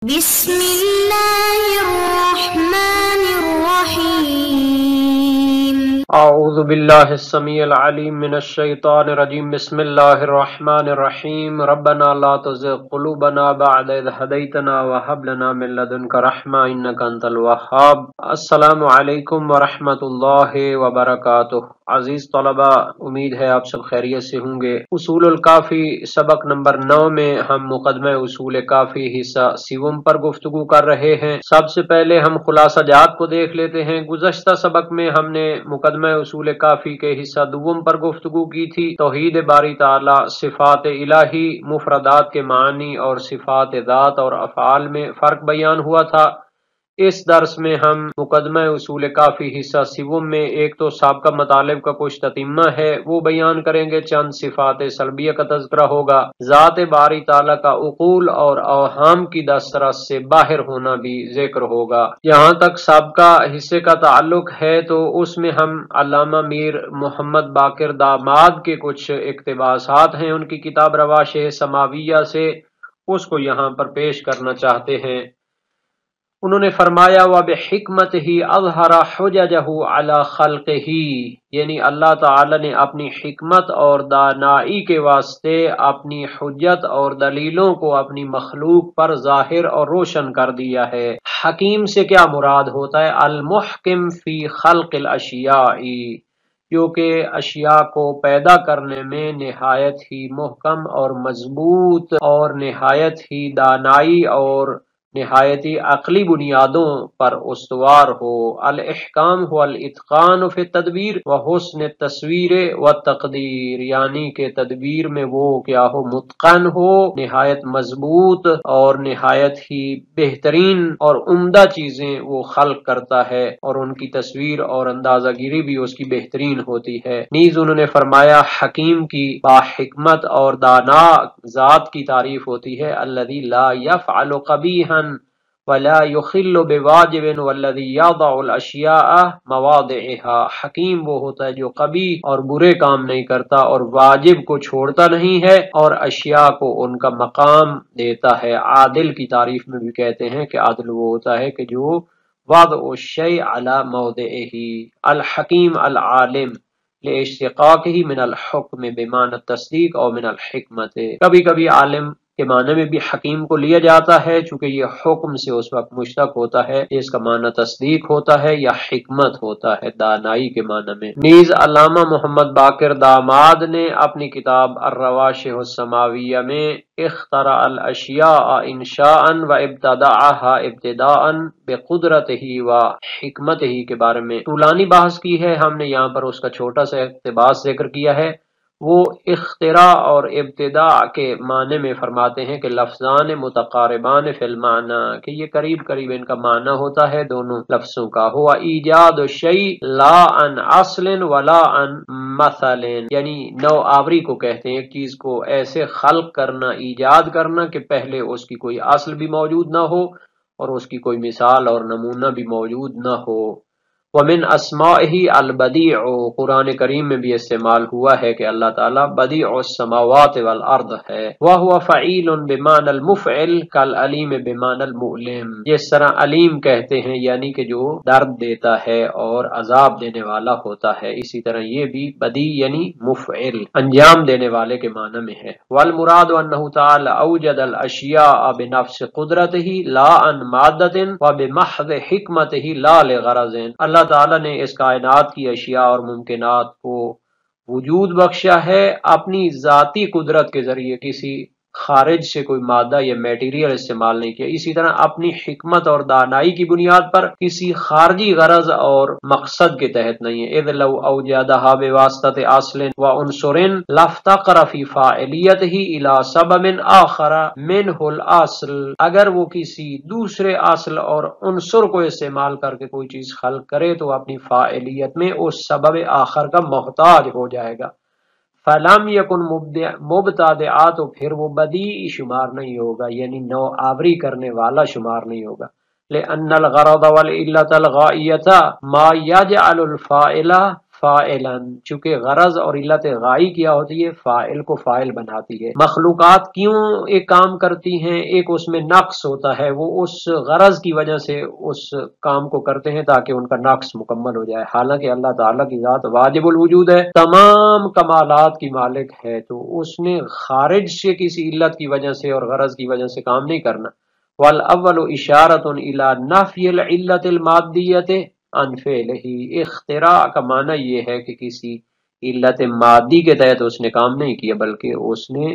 بسم اللہ الرحمن الرحیم اعوذ باللہ السمیع العلیم من الشیطان الرجیم بسم اللہ الرحمن الرحیم ربنا لا تزغ قلوبنا بعد اذ ہدیتنا وہب لنا من لدنک رحمہ انک انت الوہاب۔ السلام علیکم ورحمۃ اللہ وبرکاتہ۔ عزیز طلبہ، امید ہے آپ سب خیریت سے ہوں گے۔ اصول الکافی سبق نمبر 9 میں ہم مقدمہ اصول کافی حصہ سیوم پر گفتگو کر رہے ہیں۔ سب سے پہلے ہم خلاصہ جات کو دیکھ لیتے ہیں۔ گزشتہ سبق میں ہم نے مقدمہ اصول کافی کے حصہ دوم پر گفتگو کی تھی۔ توحید باری تعالی، صفات الہی، مفردات کے معنی اور صفات ذات اور افعال میں فرق بیان ہوا تھا۔ اس درس میں ہم مقدمہ اصول کافی حصہ سیوم میں ایک تو سابقہ مطالب کا کچھ تتمہ ہے وہ بیان کریں گے، چند صفات سلبیہ کا تذکرہ ہوگا، ذات باری تعالیٰ کا عقول اور اوہام کی دسترس سے باہر ہونا بھی ذکر ہوگا۔ یہاں تک سابقہ حصے کا تعلق ہے تو اس میں ہم علامہ میر محمد باقر داماد کے کچھ اقتباسات ہیں ان کی کتاب رواشح سماویہ سے، اس کو یہاں پر پیش کرنا چاہتے ہیں۔ انہوں نے فرمایا وَبِحِکْمَتِهِ أَظْهَرَ حُجَجَهُ عَلَى خَلْقِهِ، یعنی اللہ تعالی نے اپنی حکمت اور دانائی کے واسطے اپنی حجت اور دلیلوں کو اپنی مخلوق پر ظاہر اور روشن کر دیا ہے۔ حکیم سے کیا مراد ہوتا ہے؟ المحکم فی خلق الاشیاء، کیونکہ اشیاء کو پیدا کرنے میں نہایت ہی محکم اور مضبوط اور نہایت ہی دانائی اور نہایت ہی عقلی بنیادوں پر استوار ہو۔ الاحکام هو الاتقان فی التدبیر وحسن التصویر والتقدیر، یعنی کہ تدبیر میں وہ کیا ہو، متقن ہو، نہایت مضبوط اور نہایت ہی بہترین اور عمدہ چیزیں وہ خلق کرتا ہے اور ان کی تصویر اور اندازہ گیری بھی اس کی بہترین ہوتی ہے۔ نیز انہوں نے فرمایا حکیم کی باحکمت اور دانا ذات کی تعریف ہوتی ہے الذی لا یفعل قبیحا ولا یخل بواجب والذی یضع الاشیاء مواضعها، حکیم وہ ہوتا ہے جو قبیح اور برے کام نہیں کرتا اور واجب کو چھوڑتا نہیں ہے اور اشیاء کو ان کا مقام دیتا ہے۔ عادل کی تعریف میں بھی کہتے ہیں کہ عادل وہ ہوتا ہے کہ جو وضع الشیء علی موضعه، الحکیم العالم لاشتقاقه من الحکم بمعنی التصدیق اور من الحکمت، کبھی کبھی عالم کے معنی میں بھی حکیم کو لیا جاتا ہے چونکہ یہ حکم سے اس وقت مشتق ہوتا ہے، اس کا معنی تصدیق ہوتا ہے یا حکمت ہوتا ہے دانائی کے معنی میں۔ نیز علامہ محمد باقر داماد نے اپنی کتاب الرواشح السماویہ میں اخترع الاشیاء انشاء و ابتدعها ابتداء بقدرتہ و حکمتہ کے بارے میں طولانی بحث کی ہے۔ ہم نے یہاں پر اس کا چھوٹا سا اقتباس ذکر کیا ہے۔ وہ اختراع اور ابتداء کے معنی میں فرماتے ہیں کہ لفظان متقاربان فی المعنی، کہ یہ قریب قریب ان کا معنی ہوتا ہے دونوں لفظوں کا۔ ہوا ایجاد الشیء لا عن اصل ولا عن مثل، یعنی نو آوری کو کہتے ہیں، ایک چیز کو ایسے خلق کرنا، ایجاد کرنا کہ پہلے اس کی کوئی اصل بھی موجود نہ ہو اور اس کی کوئی مثال اور نمونہ بھی موجود نہ ہو۔ ومن اسمائہ البدیع، قرآن کریم میں بھی استعمال ہوا ہے کہ اللہ تعالیٰ بدیع السماوات والارض ہے۔ وہو فعیل بمعنی المفعل کالعلیم بمعنی المؤلم، جس طرح علیم کہتے ہیں یعنی کہ جو درد دیتا ہے اور عذاب دینے والا ہوتا ہے، اسی طرح یہ بھی بدیع یعنی مفعل، انجام دینے والے کے معنی میں ہے۔ والمراد انہ تعالی اوجد الاشیاء بنفس قدرتہ لا عن مادۃ وبمحض حکمتہ لا لغرض، اللہ تعالیٰ نے اس کائنات کی اشیاء اور ممکنات کو وجود بخشا ہے اپنی ذاتی قدرت کے ذریعے، کسی خارج سے کوئی مادہ یا میٹیریل استعمال نہیں کیا، اسی طرح اپنی حکمت اور دانائی کی بنیاد پر کسی خارجی غرض اور مقصد کے تحت نہیں ہے۔ اذ لو اوجدها بواسطۃ اصل وعنصر لافتقر فی فاعلیتہ الی سبب آخر منہ الاصل، اگر وہ کسی دوسرے اصل اور عنصر کو استعمال کر کے کوئی چیز خلق کرے تو اپنی فاعلیت میں اس سبب آخر کا محتاج ہو جائے گا۔ فلم یکن مبتدعا، تو پھر وہ بدیع شمار نہیں ہوگا، یعنی نو آوری کرنے والا شمار نہیں ہوگا۔ لأن الغرض والعلة الغائية ما يجعل الفاعل فاعلاً، چونکہ غرض اور علت غائی کیا ہوتی ہے، فاعل کو فاعل بناتی ہے۔ مخلوقات کیوں ایک کام کرتی ہیں، ایک اس میں نقص ہوتا ہے، وہ اس غرض کی وجہ سے اس کام کو کرتے ہیں تاکہ ان کا نقص مکمل ہو جائے۔ حالانکہ اللہ تعالیٰ کی ذات واجب الوجود ہے، تمام کمالات کی مالک ہے، تو اس نے خارج سے کسی علت کی وجہ سے اور غرض کی وجہ سے کام نہیں کرنا۔ والاول اشارۃ الی نفی العلت المادیۃ عن فعلہ، اختراع کا معنی یہ ہے کہ کسی علت مادی کے تحت اس نے کام نہیں کیا، بلکہ اس نے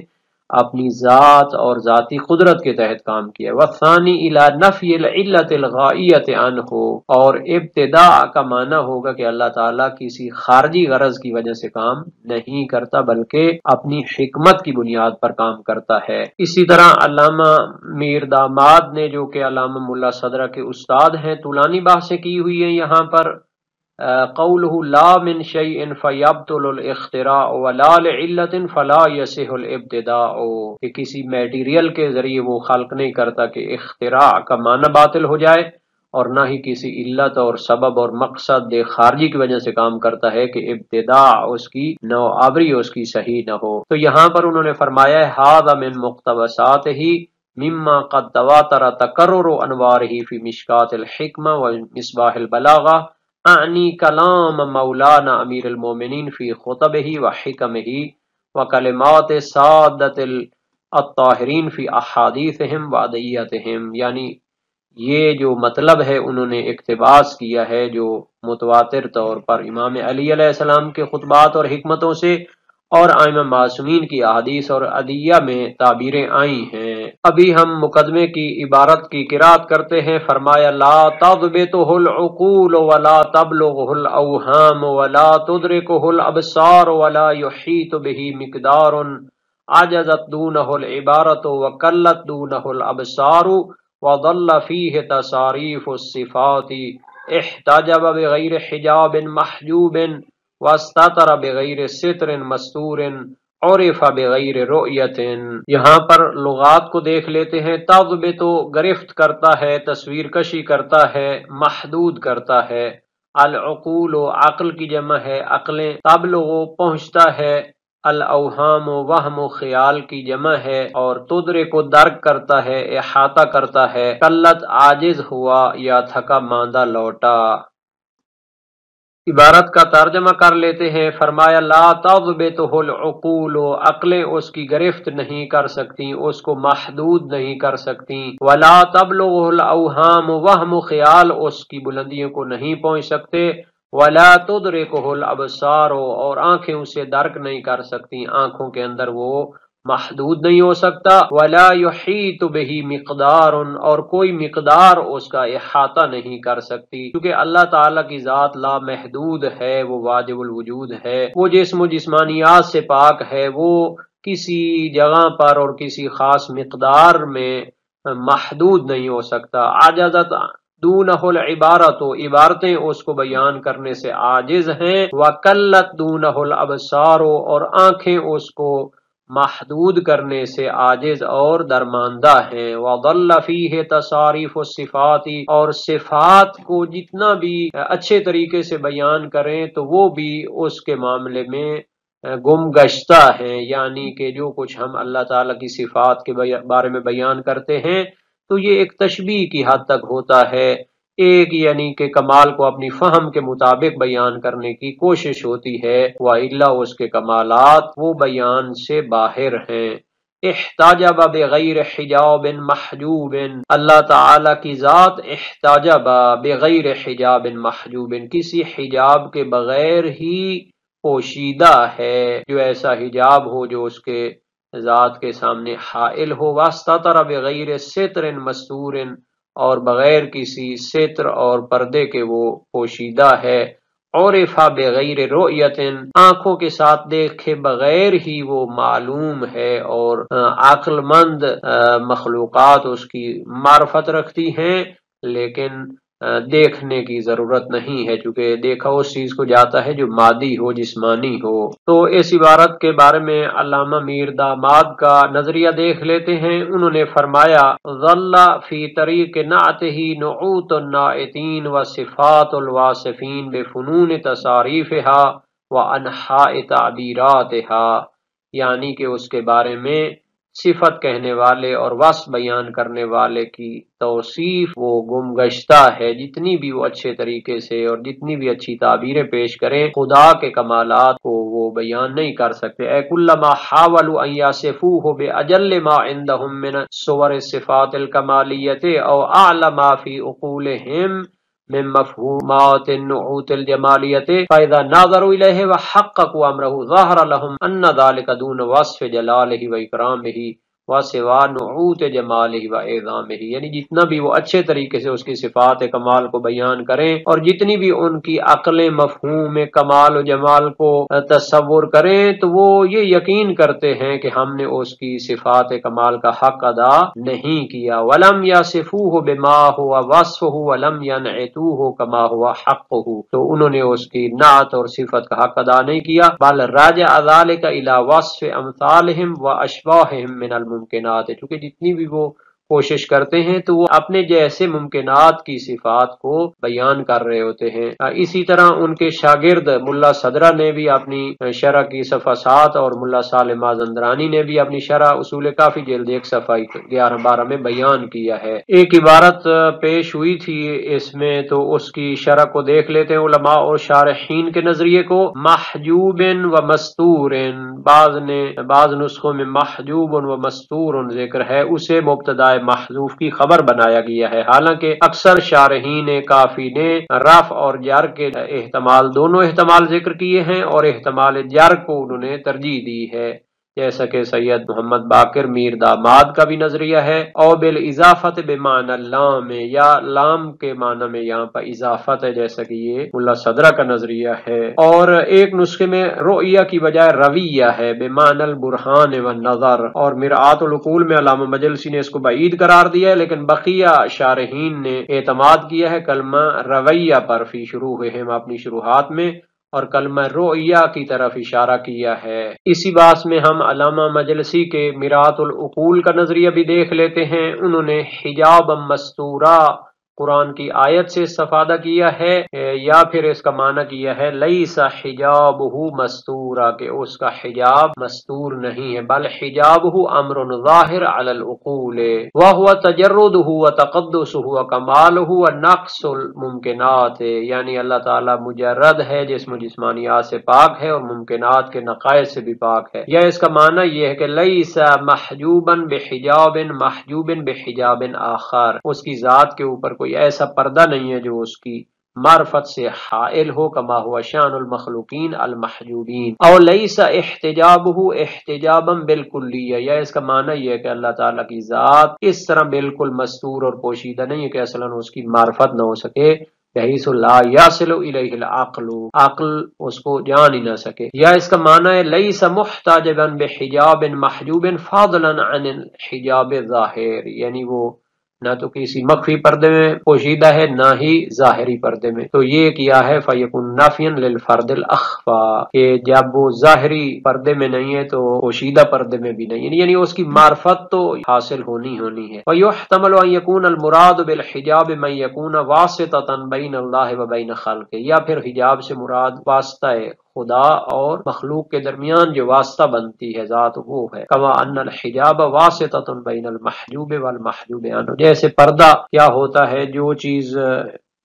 اپنی ذات اور ذاتی قدرت کے تحت کام کیا۔ والثانی الی نفی العلت الغائیۃ عنہ، اور ابتداء کا معنی ہوگا کہ اللہ تعالیٰ کسی خارجی غرض کی وجہ سے کام نہیں کرتا، بلکہ اپنی حکمت کی بنیاد پر کام کرتا ہے۔ اسی طرح علامہ میر داماد نے، جو کہ علامہ ملا صدرہ کے استاد ہیں، طولانی بحثیں کی ہوئی ہیں یہاں پر۔ قولہ لا من شیء فیبطل الاختراع ولا لعلت فلا یصح الابتداء، کہ کسی میٹیریل کے ذریعے وہ خلق نہیں کرتا کہ اختراع کا معنی باطل ہو جائے، اور نہ ہی کسی علت اور سبب اور مقصد خارجی کی وجہ سے کام کرتا ہے کہ ابتداء اس کی نوآوری اس کی صحیح نہ ہو۔ تو یہاں پر انہوں نے فرمایا ہے ھذا من مقتبساتہ مما قد تواتر تکرر انوارہ فی مشکات الحکمہ ومصباح البلاغہ، اعنی کلام مولانا امیر المومنین فی خطبہ وحکمہ وکلمات سادت الطاہرین فی احادیثہم وادعیتہم، یعنی یہ جو مطلب ہے انہوں نے اقتباس کیا ہے جو متواتر طور پر امام علی علیہ السلام کے خطبات اور حکمتوں سے اور ائمہ معصومین کی احادیث اور ادعیہ میں تعبیریں آئی ہیں۔ ابھی ہم مقدمے کی عبارت کی قرات کرتے ہیں۔ فرمایا لا تضبطه العقول ولا تبلغه الاوهام ولا تدركه الابصار ولا يحيط به مقدار، عجزت دونه العبارة وقلت دونه الابصار وضل فيه تصاريف الصفات، احتجب بغیر حجاب محجوب واستتر بغیر ستر مستور، عرف بغیر رؤیت۔ یہاں پر لغات کو دیکھ لیتے ہیں۔ تضبط تو گرفت کرتا ہے، تصویر کشی کرتا ہے، محدود کرتا ہے۔ العقول عقل کی جمع ہے عقلیں، تبلغ پہنچتا ہے، الاوہام وہم و خیال کی جمع ہے، اور تدرک کو درک کرتا ہے، احاطہ کرتا ہے۔ قلت عاجز ہوا یا تھکا ماندہ لوٹا۔ عبارت کا ترجمہ کر لیتے ہیں۔ فرمایا لا تضبطه العقول، عقلیں اس کی گرفت نہیں کر سکتی، اس کو محدود نہیں کر سکتی۔ ولا تبلغه الاوہام، وہم و خیال اس کی بلندیوں کو نہیں پہنچ سکتے۔ ولا تدركه الابصار، اور آنکھیں اسے درک نہیں کر سکتی، آنکھوں کے اندر وہ محدود نہیں ہو سکتا۔ ولا يحيط به مقدار، اور کوئی مقدار اس کا احاطہ نہیں کر سکتی، کیونکہ اللہ تعالیٰ کی ذات لا محدود ہے، وہ واجب الوجود ہے، وہ جسم و جسمانیات سے پاک ہے، وہ کسی جگہ پر اور کسی خاص مقدار میں محدود نہیں ہو سکتا۔ عجزت دونہ العبارت، عبارتیں اس کو بیان کرنے سے عاجز ہیں۔ وقلت دونہ الابصار، اور آنکھیں اس کو محدود کرنے سے عاجز اور درماندہ ہیں۔ وضل فیہ تصاریف الصفات، اور صفات کو جتنا بھی اچھے طریقے سے بیان کریں تو وہ بھی اس کے معاملے میں گم گشتہ ہیں، یعنی کہ جو کچھ ہم اللہ تعالیٰ کی صفات کے بارے میں بیان کرتے ہیں تو یہ ایک تشبیہ کی حد تک ہوتا ہے، ایک یعنی کہ کمال کو اپنی فہم کے مطابق بیان کرنے کی کوشش ہوتی ہے، وَإِلَّا اس کے کمالات وہ بیان سے باہر ہیں۔ احتجب بغیر حجاب محجوب، اللہ تعالی کی ذات احتجب بغیر حجاب محجوب، کسی حجاب کے بغیر ہی پوشیدہ ہے، جو ایسا حجاب ہو جو اس کے ذات کے سامنے حائل ہو۔ واستتر بغیر ستر مستور، اور بغیر کسی ستر اور پردے کے وہ پوشیدہ ہے۔ عرف بغیر رؤیت، آنکھوں کے ساتھ دیکھے بغیر ہی وہ معلوم ہے، اور عقل مند مخلوقات اس کی معرفت رکھتی ہیں، لیکن دیکھنے کی ضرورت نہیں ہے، چونکہ دیکھا اس چیز کو جاتا ہے جو مادی ہو، جسمانی ہو۔ تو اس عبارت کے بارے میں علامہ میر داماد کا نظریہ دیکھ لیتے ہیں۔ انہوں نے فرمایا ظل فی طریق نعتہ نعوت الناعتین و صفات الواصفین بفنون تصاریفہا و انحاء تعبیراتہا، یعنی کہ اس کے بارے میں صفت کہنے والے اور وصف بیان کرنے والے کی توصیف وہ گم گشتہ ہے، جتنی بھی وہ اچھے طریقے سے اور جتنی بھی اچھی تعبیریں پیش کریں خدا کے کمالات کو وہ بیان نہیں کر سکتے۔ اے کلما حاولوا ان یصفوہ باجل ما عندهم من صور الصفات الکمالیۃ او اعلی ما فی عقولہم من مفہومات النعوت الجمالیۃ فاذا ناظروا الیہ وحققوا امرہ ظہر لهم ان ذلک دون وصف جلالہ و اکرامہ وسوا نعوت جمالہ و اعظامہ، یعنی جتنا بھی وہ اچھے طریقے سے اس کی صفات کمال کو بیان کریں اور جتنی بھی ان کی عقلیں مفہوم کمال و جمال کو تصور کریں تو وہ یہ یقین کرتے ہیں کہ ہم نے اس کی صفات کمال کا حق ادا نہیں کیا۔ ولم یصفوہ بما ہو وصفہ ولم ینعتوہ کما ہوا حقہ، تو انہوں نے اس کی نعت اور صفت کا حق ادا نہیں کیا، بل راجع ذلک الی وصف امثالہم و اشباہہم من الممکنات، چونکہ جتنی بھی وہ کوشش کرتے ہیں تو وہ اپنے جیسے ممکنات کی صفات کو بیان کر رہے ہوتے ہیں۔ اسی طرح ان کے شاگرد ملا صدرہ نے بھی اپنی شرح کی صفحہ 7 اور ملا صالح مازندرانی نے بھی اپنی شرح اصول کافی جلد 1 صفحہ 11-12 میں بیان کیا ہے۔ ایک عبارت پیش ہوئی تھی اس میں، تو اس کی شرح کو دیکھ لیتے ہیں علماء اور شارحین کے نظریے کو۔ محجوب و مستور، بعض نسخوں میں محجوب و مستور ذکر ہے، اسے مبتدا محذوف کی خبر بنایا گیا ہے، حالانکہ اکثر شارحین کافی نے رفع اور جر کے احتمال، دونوں احتمال ذکر کیے ہیں اور احتمال جر کو انہوں نے ترجیح دی ہے، جیسا کہ سید محمد باقر میر داماد کا بھی نظریہ ہے۔ او بالاضافت بمعنی اللام، یا لام کے معنی میں یہاں پر اضافت ہے، جیسا کہ یہ ملا صدرہ کا نظریہ ہے۔ اور ایک نسخے میں رؤیہ کی بجائے رویہ ہے بمعنی البرہان والنظر، اور مرآت العقول میں علامہ مجلسی نے اس کو بعید قرار دیا ہے، لیکن بقیہ شارحین نے اعتماد کیا ہے کلمہ رویہ پر فی شروحہم، اپنی شروحات میں، اور کلمہ رؤیہ کی طرف اشارہ کیا ہے۔ اسی باس میں ہم علامہ مجلسی کے مرآت العقول کا نظریہ بھی دیکھ لیتے ہیں۔ انہوں نے حجاب مستورہ قرآن کی آیت سے استفادہ کیا ہے، یا پھر اس کا معنی کیا ہے لیس حجابہ مستورا، کہ اس کا حجاب مستور نہیں ہے، بل حجابہ امر ظاہر علی العقول وہو تجردہ وتقدسہ وکمالہ ونقص الممکنات، یعنی اللہ تعالی مجرد ہے، جسم و جسمانیات سے پاک ہے اور ممکنات کے نقائص سے بھی پاک ہے۔ یا اس کا معنی یہ ہے کہ لیس محجوبا بحجاب محجوب بحجاب آخر، اس کی ذات کے اوپر کوئی ایسا پردہ نہیں ہے جو اس کی معرفت سے حائل ہو، کما ہوا شان المخلوقین المحجوبین۔ او لیس احتجابہ احتجابا بالکلیہ، یا اس کا معنی یہ ہے کہ اللہ تعالیٰ کی ذات اس طرح بالکل مستور اور پوشیدہ نہیں ہے کہ اصلاً اس کی معرفت نہ ہو سکے، بحیث لا یصل الیہ العقل، عقل اس کو جان ہی نہ سکے۔ یا اس کا معنی ہے لیس محتجبا بحجاب محجوب فاضلا عن الحجاب الظاہر، یعنی وہ نہ تو کسی مخفی پردے میں پوشیدہ ہے نہ ہی ظاہری پردے میں۔ تو یہ کیا ہے فیکون نافیا للفرد الاخفا، کہ جب وہ ظاہری پردے میں نہیں ہے تو پوشیدہ پردے میں بھی نہیں ہے، یعنی اس کی معرفت تو حاصل ہونی ہے۔ ویحتمل ان یکون المراد بالحجاب من یکون واسطۃ بین اللہ و بین خلقہ، یا پھر حجاب سے مراد واسطہ ہے خدا اور مخلوق کے درمیان جو واسطہ بنتی ہے ذات وہ ہے، کما ان الحجاب واسطۃ بین المحجوب والمحجوب عنہ، جیسے پردہ کیا ہوتا ہے، جو چیز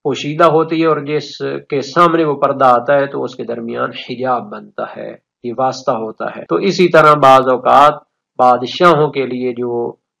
پوشیدہ ہوتی ہے اور جس کے سامنے وہ پردہ آتا ہے تو اس کے درمیان حجاب بنتا ہے، یہ واسطہ ہوتا ہے۔ تو اسی طرح بعض اوقات بادشاہوں کے لیے جو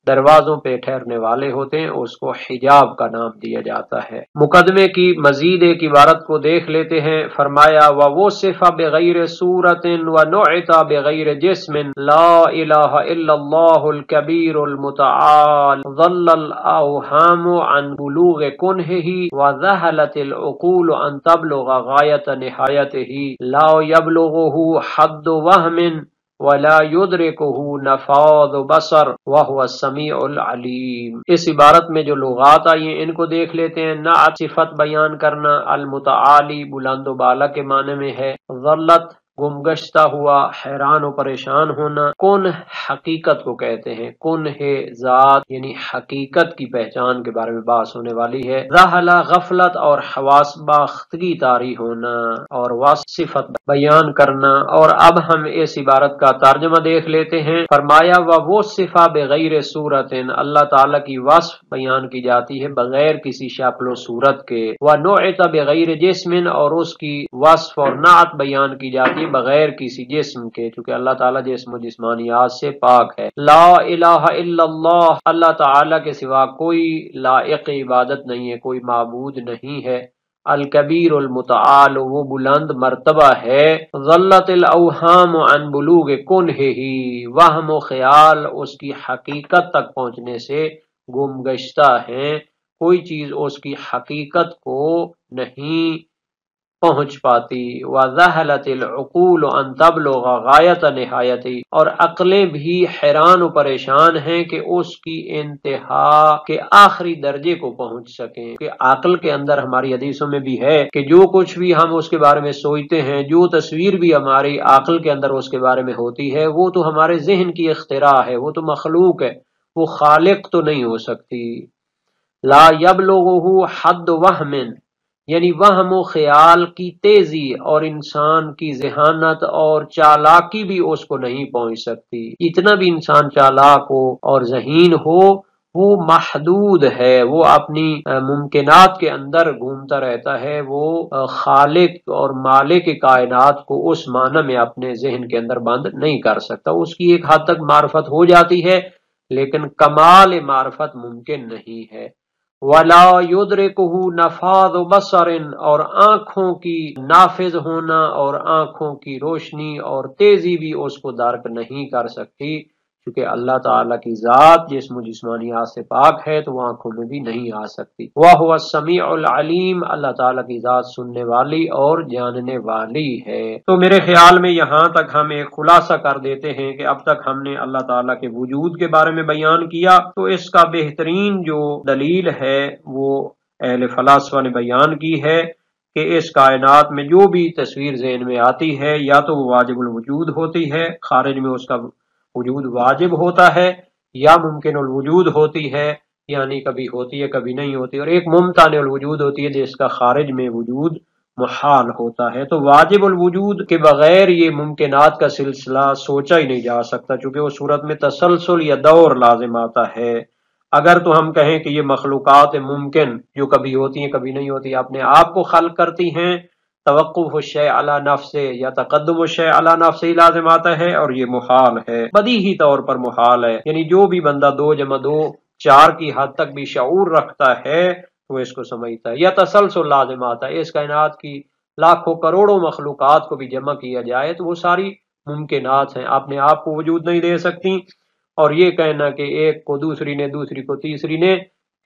دروازوں پہ ٹھہرنے والے ہوتے ہیں اس کو حجاب کا نام دیا جاتا ہے۔ مقدمے کی مزید ایک عبارت کو دیکھ لیتے ہیں، فرمایا وَوُصِفَ بِغَيْرِ صُورَةٍ وَنُعِطَ بِغَيْرِ جِسْمٍ لَا إِلَٰهَ إِلَّا اللَّهُ الْكَبِيرُ الْمُتَعَالِ ظَلَّ الْأَوْهَامُ عَنْ بُلُوغِ كُنْهِهِ وَذَهَلَتِ الْعُقُولُ أَنْ تَبْلُغَ غَايَةَ نِهَايَتِهِ لَا يَبْلُغُهُ حَدُّ وَهْمٍ ولا یدرکہ نفاذ بصر وہو السمیع العلیم۔ اس عبارت میں جو لغات آئی ہیں ان کو دیکھ لیتے ہیں۔ نعت صفت بیان کرنا، المتعالی بلند و بالا کے معنی میں ہے، ذلت گمگشتہ ہوا، حیران و پریشان ہونا، کن حقیقت کو کہتے ہیں، کن ہے ذات یعنی حقیقت کی پہچان کے بارے میں بحث ہونے والی ہے۔ ذہلا غفلت اور حواس باختگی طاری ہونا، اور وصف صفت بیان کرنا۔ اور اب ہم اس عبارت کا ترجمہ دیکھ لیتے ہیں۔ فرمایا وہ صفہ بغیر صورت، اللہ تعالیٰ کی وصف بیان کی جاتی ہے بغیر کسی شکل و صورت کے، ونعت بغیر جسم، اور اس کی وصف اور نعت بیان کی جاتی ہے بغیر کسی جسم کے، چونکہ اللہ تعالیٰ جسم و جسمانیات سے پاک ہے۔ لا الہ الا اللہ، اللہ تعالیٰ کے سوا کوئی لائق عبادت نہیں ہے، کوئی معبود نہیں ہے۔ الکبیر المتعال، وہ بلند مرتبہ ہے۔ ظلت الاوہام عن بلوغ کنہ ہی، وہم و خیال اس کی حقیقت تک پہنچنے سے گم گشتہ ہیں، کوئی چیز اس کی حقیقت کو نہیں پہنچ پاتی۔ وذہلت العقول ان تبلغ غایت نہایتی، اور عقلیں بھی حیران و پریشان ہیں کہ اس کی انتہا کے آخری درجے کو پہنچ سکیں، کہ عقل کے اندر ہماری حدیثوں میں بھی ہے کہ جو کچھ بھی ہم اس کے بارے میں سوچتے ہیں، جو تصویر بھی ہماری عقل کے اندر اس کے بارے میں ہوتی ہے، وہ تو ہمارے ذہن کی اختراع ہے، وہ تو مخلوق ہے، وہ خالق تو نہیں ہو سکتی۔ لا یبلغہ حد وہم، یعنی وہم و خیال کی تیزی اور انسان کی ذہانت اور چالاکی بھی اس کو نہیں پہنچ سکتی۔ اتنا بھی انسان چالاک ہو اور ذہین ہو، وہ محدود ہے، وہ اپنی ممکنات کے اندر گھومتا رہتا ہے، وہ خالق اور مالک کائنات کو اس معنی میں اپنے ذہن کے اندر بند نہیں کر سکتا۔ اس کی ایک حد تک معرفت ہو جاتی ہے لیکن کمال معرفت ممکن نہیں ہے۔ ولا یدرکہ نفاذ بصر، اور آنکھوں کی نافذ ہونا اور آنکھوں کی روشنی اور تیزی بھی اس کو درک نہیں کر سکتی، کیونکہ اللہ تعالیٰ کی ذات جسم و جسمانیات سے پاک ہے تو وہ آنکھوں میں بھی نہیں آ سکتی۔ وَهُوَ السَّمِيعُ الْعَلِيمُ، اللہ تعالیٰ کی ذات سننے والی اور جاننے والی ہے۔ تو میرے خیال میں یہاں تک ہم ایک خلاصہ کر دیتے ہیں کہ اب تک ہم نے اللہ تعالیٰ کے وجود کے بارے میں بیان کیا، تو اس کا بہترین جو دلیل ہے وہ اہل فلاسفہ نے بیان کی ہے کہ اس کائنات میں جو بھی تصویر ذہن میں آتی ہے یا تو وہ واجب الوجود ہوتی ہے، خارج میں اس کا وجود واجب ہوتا ہے، یا ممکن الوجود ہوتی ہے، یعنی کبھی ہوتی ہے کبھی نہیں ہوتی، اور ایک ممتنع الوجود ہوتی ہے جس کا خارج میں وجود محال ہوتا ہے۔ تو واجب الوجود کے بغیر یہ ممکنات کا سلسلہ سوچا ہی نہیں جا سکتا، چونکہ اس صورت میں تسلسل یا دور لازم آتا ہے۔ اگر تو ہم کہیں کہ یہ مخلوقات ممکن جو کبھی ہوتی ہیں کبھی نہیں ہوتی اپنے آپ کو خلق کرتی ہیں، توقف الشیء علی نفسہ یا تقدم الشیء علی نفسہ ہی لازم آتا ہے، اور یہ محال ہے، بدیہی طور پر محال ہے۔ یعنی جو بھی بندہ 2+2=4 کی حد تک بھی شعور رکھتا ہے وہ اس کو سمجھتا ہے۔ یا تسلسل لازم آتا ہے، اس کائنات کی لاکھوں کروڑوں مخلوقات کو بھی جمع کیا جائے تو وہ ساری ممکنات ہیں، اپنے آپ کو وجود نہیں دے سکتی، اور یہ کہنا کہ ایک کو دوسری نے، دوسری کو تیسری نے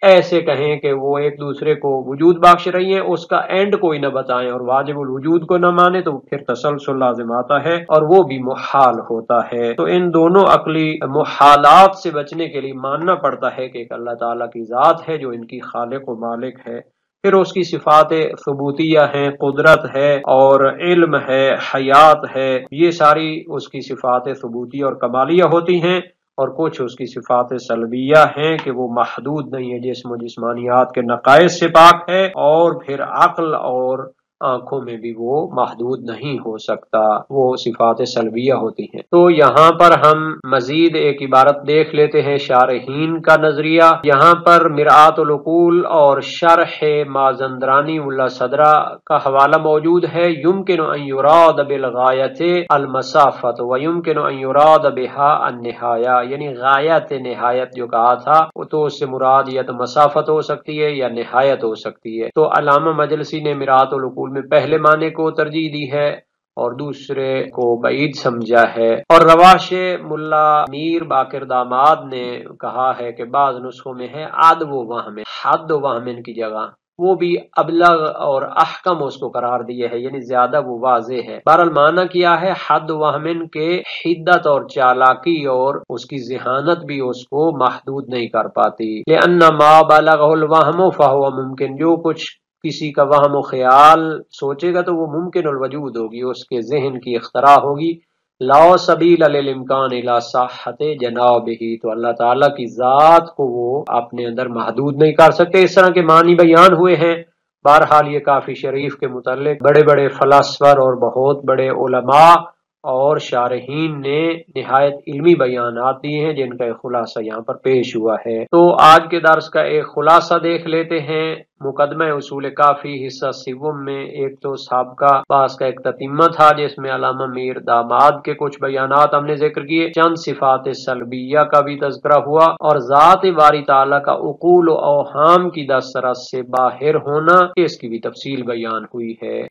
ایسے کہیں کہ وہ ایک دوسرے کو وجود بخش رہی ہیں، اس کا اینڈ کوئی نہ بتائیں اور واجب الوجود کو نہ مانے تو پھر تسلسل لازم آتا ہے اور وہ بھی محال ہوتا ہے۔ تو ان دونوں عقلی محالات سے بچنے کے لیے ماننا پڑتا ہے کہ ایک اللہ تعالیٰ کی ذات ہے جو ان کی خالق و مالک ہے، پھر اس کی صفات ثبوتیہ ہیں، قدرت ہے اور علم ہے، حیات ہے، یہ ساری اس کی صفات ثبوتیہ اور کمالیہ ہوتی ہیں، اور کچھ اس کی صفات سلبیہ ہیں کہ وہ محدود نہیں ہے، جسم و جسمانیات کے نقائص سے پاک ہے، اور پھر عقل اور آنکھوں میں بھی وہ محدود نہیں ہو سکتا، وہ صفات سلبیہ ہوتی ہیں۔ تو یہاں پر ہم مزید ایک عبارت دیکھ لیتے ہیں شارحین کا نظریہ۔ یہاں پر مرآت العقول اور شرح مازندرانی ملا صدرہ کا حوالہ موجود ہے۔ یمکن ان یراد بالغایت المسافت و یمکن ان یراد بها النہایہ، یعنی غایت نہایت جو کہا تھا تو اس سے مراد یا تو مسافت ہو سکتی ہے یا نہایت ہو سکتی ہے۔ تو علامہ مجلسی نے مرآت العقول میں پہلے معنی کو ترجیح دی ہے اور دوسرے کو بعید سمجھا ہے، اور رواش ملا میر باقر داماد نے کہا ہے کہ بعض نسخوں میں ہے عد و وہم، حد و وہم کی جگہ وہ بھی ابلغ اور احکم اس کو قرار دیا ہے، یعنی زیادہ وہ واضح ہے۔ بہرحال معنی کیا ہے؟ حد وہمن کے حدت اور چالاکی اور اس کی ذہانت بھی اس کو محدود نہیں کر پاتی۔ لأن ما بلغہ الوہم فہو ممکن، جو کچھ کسی کا وہم و خیال سوچے گا تو وہ ممکن الوجود ہوگی، اس کے ذہن کی اختراع ہوگی۔ لا سبیل للامکان الی صحت جنابہ، تو اللہ تعالیٰ کی ذات کو وہ اپنے اندر محدود نہیں کر سکتے۔ اس طرح کے معنی بیان ہوئے ہیں۔ بہرحال یہ کافی شریف کے متعلق بڑے بڑے فلاسفر اور بہت بڑے علماء اور شارحین نے نہایت علمی بیانات دیے ہیں، جن کا ایک خلاصہ یہاں پر پیش ہوا ہے۔ تو آج کے درس کا ایک خلاصہ دیکھ لیتے ہیں۔ مقدمہ اصول کافی حصہ سوم میں ایک تو سابقہ باس کا ایک تتمہ تھا، جس میں علامہ میر داماد کے کچھ بیانات ہم نے ذکر کیے، چند صفات سلبیہ کا بھی تذکرہ ہوا، اور ذات باری تعالیٰ کا عقول و اوہام کی دسترس سے باہر ہونا، اس کی بھی تفصیل بیان ہوئی ہے۔